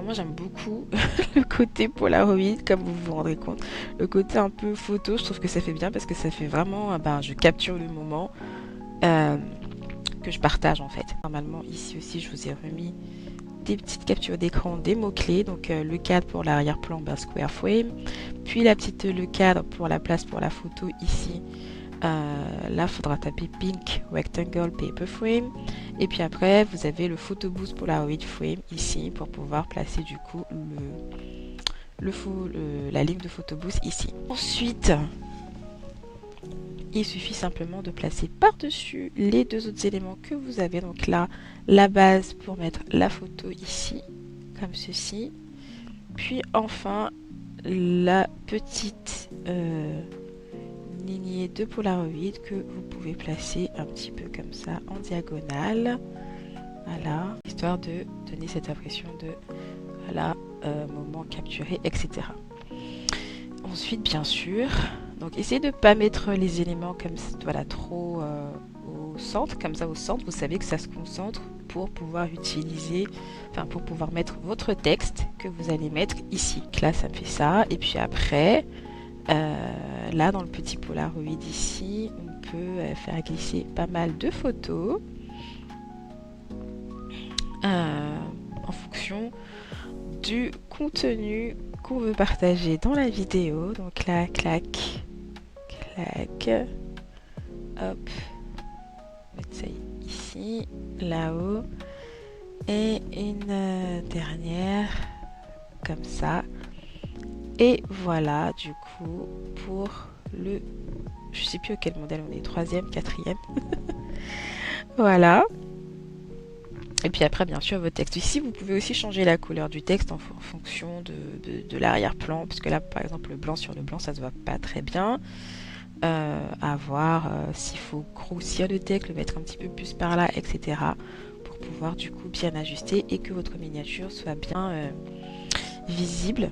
moi j'aime beaucoup le côté Polaroid, comme vous vous rendrez compte. Le côté un peu photo, je trouve que ça fait bien parce que ça fait vraiment, je capture le moment euh, que je partage en fait. Normalement ici aussi je vous ai remis des petites captures d'écran, des mots-clés. Donc le cadre pour l'arrière-plan, square frame. Puis le cadre pour la place pour la photo ici. Là, il faudra taper Pink Rectangle Paper Frame. Et puis après, vous avez le Photo Boost Polaroid Frame ici pour pouvoir placer du coup la ligne de Photo Boost ici. Ensuite, il suffit simplement de placer par-dessus les deux autres éléments que vous avez. Donc là, la base pour mettre la photo ici, comme ceci. Puis enfin, la petite lignée de Polaroid que vous pouvez placer un petit peu comme ça en diagonale. Voilà, histoire de donner cette impression de voilà, moment capturé, etc. Ensuite, bien sûr, donc essayez de ne pas mettre les éléments comme voilà, trop au centre, comme ça au centre, vous savez que ça se concentre pour pouvoir utiliser, pour pouvoir mettre votre texte que vous allez mettre ici. Donc là, ça me fait ça. Et puis après, là, dans le petit Polaroid ici, on peut faire glisser pas mal de photos en fonction du contenu qu'on veut partager dans la vidéo. Donc là, clac, clac, hop, mettre ça ici, là-haut, et une dernière, comme ça. Et voilà, du coup, pour le... Je sais plus auquel modèle on est, troisième, quatrième. Voilà. Et puis après, bien sûr, votre texte. Ici, vous pouvez aussi changer la couleur du texte en fonction de l'arrière-plan. Parce que là, par exemple, le blanc sur le blanc, ça se voit pas très bien. À voir s'il faut grossir le texte, le mettre un petit peu plus par là, etc. Pour pouvoir, du coup, bien ajuster et que votre miniature soit bien visible.